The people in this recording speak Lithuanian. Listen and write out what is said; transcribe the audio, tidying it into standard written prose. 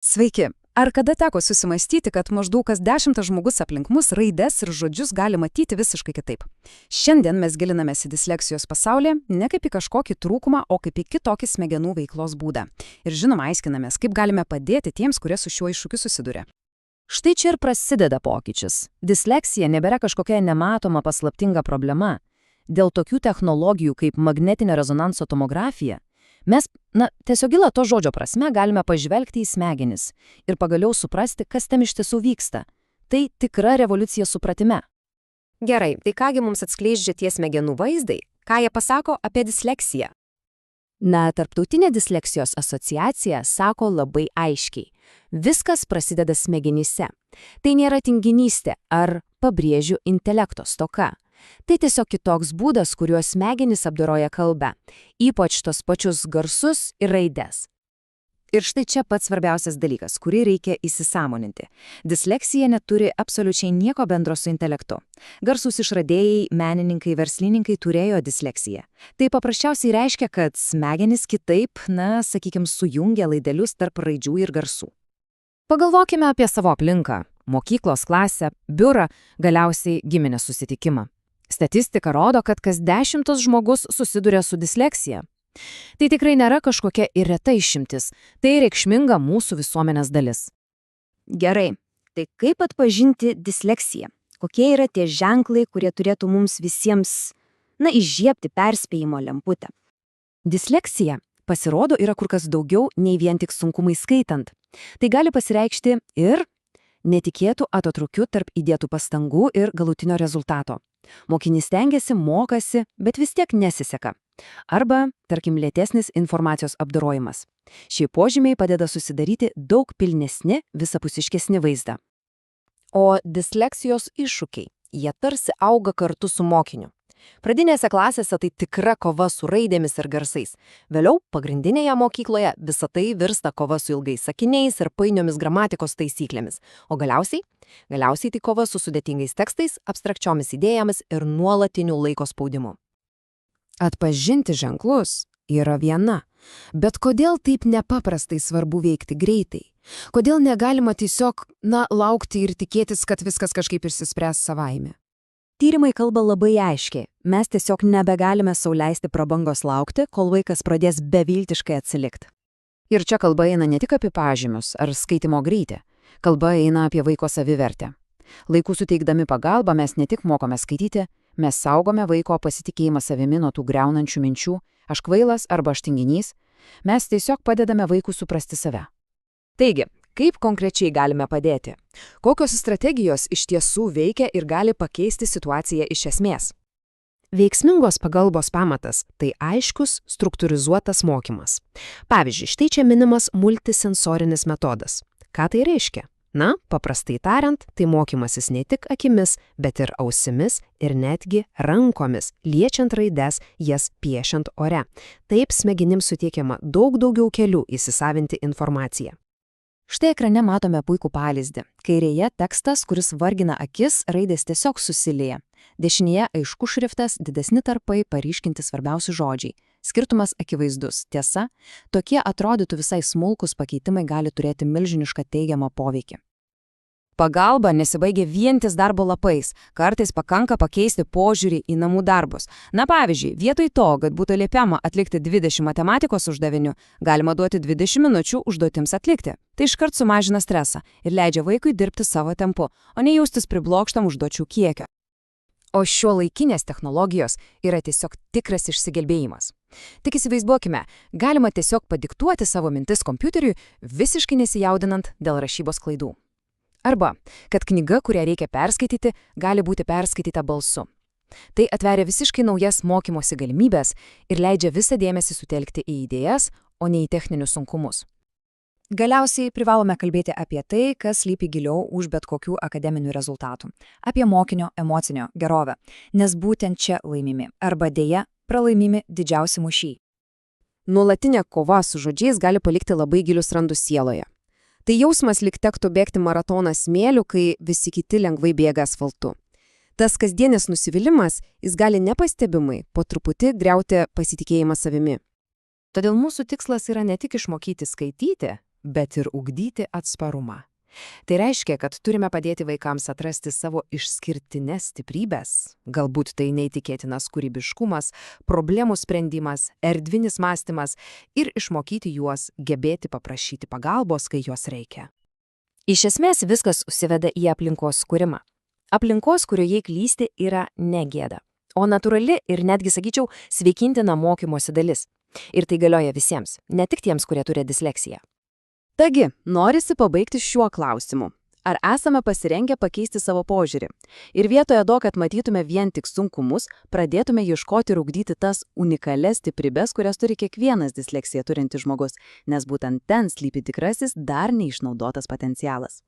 Sveiki! Ar kada teko susimastyti, kad maždaug kas 10 žmogus aplink mus raides ir žodžius gali matyti visiškai kitaip? Šiandien mes gilinamės į disleksijos pasaulį ne kaip į kažkokį trūkumą, o kaip į kitokį smegenų veiklos būdą. Ir žinoma, aiškinamės, kaip galime padėti tiems, kurie su šiuo iššūkiu susiduria. Štai čia ir prasideda pokytis. Disleksija nebėra kažkokia nematoma paslaptinga problema. Dėl tokių technologijų kaip magnetinio rezonanso tomografija mes, tiesiog gila to žodžio prasme, galime pažvelgti į smegenis ir pagaliau suprasti, kas ten iš tiesų vyksta. Tai tikra revoliucija supratime. Gerai, tai kągi mums atskleidžia tie smegenų vaizdai? Ką jie pasako apie disleksiją? Tarptautinė disleksijos asociacija sako labai aiškiai. Viskas prasideda smegenyse. Tai nėra tinginystė ar, pabrėžiu, intelekto stoka. Tai tiesiog kitoks būdas, kuriuo smegenys apdoroja kalbą, ypač tos pačius garsus ir raides. Ir štai čia pats svarbiausias dalykas, kurį reikia įsisąmoninti. Disleksija neturi absoliučiai nieko bendro su intelektu. Garsūs išradėjai, menininkai, verslininkai turėjo disleksiją. Tai paprasčiausiai reiškia, kad smegenys kitaip, sujungia laidelius tarp raidžių ir garsų. Pagalvokime apie savo aplinką – mokyklos klasę, biurą, galiausiai giminės susitikimą. Statistika rodo, kad kas 10 žmogus susiduria su disleksija. Tai tikrai nėra kažkokia ir reta išimtis, tai reikšminga mūsų visuomenės dalis. Gerai, tai kaip atpažinti disleksiją? Kokie yra tie ženklai, kurie turėtų mums visiems, įžiebti perspėjimo lemputę? Disleksija, pasirodo, yra kur kas daugiau nei vien tik sunkumai skaitant. Tai gali pasireikšti ir netikėtų atotrūkių tarp įdėtų pastangų ir galutinio rezultato. Mokinys stengiasi, mokasi, bet vis tiek nesiseka. Arba, tarkim, lėtesnis informacijos apdorojimas. Šie požymiai padeda susidaryti daug pilnesni, visapusiškesnį vaizdą. O disleksijos iššūkiai, jie tarsi auga kartu su mokiniu. Pradinėse klasėse tai tikra kova su raidėmis ir garsais. Vėliau, pagrindinėje mokykloje, visa tai virsta kova su ilgais sakiniais ir painiomis gramatikos taisyklėmis. O galiausiai tai kova su sudėtingais tekstais, abstrakčiomis idėjomis ir nuolatiniu laiko spaudimu. Atpažinti ženklus yra viena, bet kodėl taip nepaprastai svarbu veikti greitai? Kodėl negalima tiesiog, laukti ir tikėtis, kad viskas kažkaip išsispręs savaime? Tyrimai kalba labai aiškiai. Mes tiesiog nebegalime sau leisti prabangos laukti, kol vaikas pradės beviltiškai atsilikti. Ir čia kalba eina ne tik apie pažymius ar skaitimo greitį. Kalba eina apie vaiko savivertę. Laiku suteikdami pagalbą mes ne tik mokome skaityti, mes saugome vaiko pasitikėjimą savimi nuo tų griaunančių minčių, aš kvailas arba aš tinginys, mes tiesiog padedame vaikui suprasti save. Taigi, kaip konkrečiai galime padėti? Kokios strategijos iš tiesų veikia ir gali pakeisti situaciją iš esmės? Veiksmingos pagalbos pamatas – tai aiškus, struktūrizuotas mokymas. Pavyzdžiui, štai čia minimas multisensorinis metodas. Ką tai reiškia? Paprastai tariant, tai mokymasis ne tik akimis, bet ir ausimis ir netgi rankomis, liečiant raides, jas piešiant ore. Taip smegenims suteikiama daug daugiau kelių įsisavinti informaciją. Štai ekrane matome puikų pavyzdį. Kairėje tekstas, kuris vargina akis, raidės tiesiog susilieja. Dešinėje aiškus šriftas, didesni tarpai, paryškinti svarbiausi žodžiai. Skirtumas akivaizdus. Tiesa, tokie atrodytų visai smulkus pakeitimai gali turėti milžinišką teigiamą poveikį. Pagalba nesibaigia vien ties darbo lapais. Kartais pakanka pakeisti požiūrį į namų darbus. Pavyzdžiui, vietoj to, kad būtų liepiama atlikti 20 matematikos uždavinių, galima duoti 20 minučių užduotims atlikti. Tai iškart sumažina stresą ir leidžia vaikui dirbti savo tempu, o ne jaustis priblokštam užduočių kiekio. O šiuolaikinės technologijos yra tiesiog tikras išsigelbėjimas. Tik įsivaizduokime, galima tiesiog padiktuoti savo mintis kompiuteriui, visiškai nesijaudinant dėl rašybos klaidų. Arba, kad knyga, kurią reikia perskaityti, gali būti perskaityta balsu. Tai atveria visiškai naujas mokymosi galimybės ir leidžia visą dėmesį sutelkti į idėjas, o ne į techninius sunkumus. Galiausiai privalome kalbėti apie tai, kas slypi giliau už bet kokių akademinių rezultatų. Apie mokinio emocinio gerovę, nes būtent čia laimimi, arba dėja pralaimimi didžiausi mūšiai. Nuolatinė kova su žodžiais gali palikti labai gilius randus sieloje. Tai jausmas lyg tektų bėgti maratoną smėliu, kai visi kiti lengvai bėga asfaltu. Tas kasdienis nusivylimas, jis gali nepastebimai po truputį griauti pasitikėjimą savimi. Todėl mūsų tikslas yra ne tik išmokyti skaityti, bet ir ugdyti atsparumą. Tai reiškia, kad turime padėti vaikams atrasti savo išskirtines stiprybės, galbūt tai neįtikėtinas kūrybiškumas, problemų sprendimas, erdvinis mąstymas ir išmokyti juos gebėti paprašyti pagalbos, kai jos reikia. Iš esmės viskas susiveda į aplinkos kūrimą. Aplinkos, kurioje klysti, yra ne gėda, o natūrali ir netgi, sakyčiau, sveikintina mokymosi dalis. Ir tai galioja visiems, ne tik tiems, kurie turi disleksiją. Taigi, norisi pabaigti šiuo klausimu. Ar esame pasirengę pakeisti savo požiūrį? Ir vietoje to, kad matytume vien tik sunkumus, pradėtume ieškoti ir ugdyti tas unikalias stiprybes, kurias turi kiekvienas disleksiją turintis žmogus, nes būtent ten slypi tikrasis dar neišnaudotas potencialas.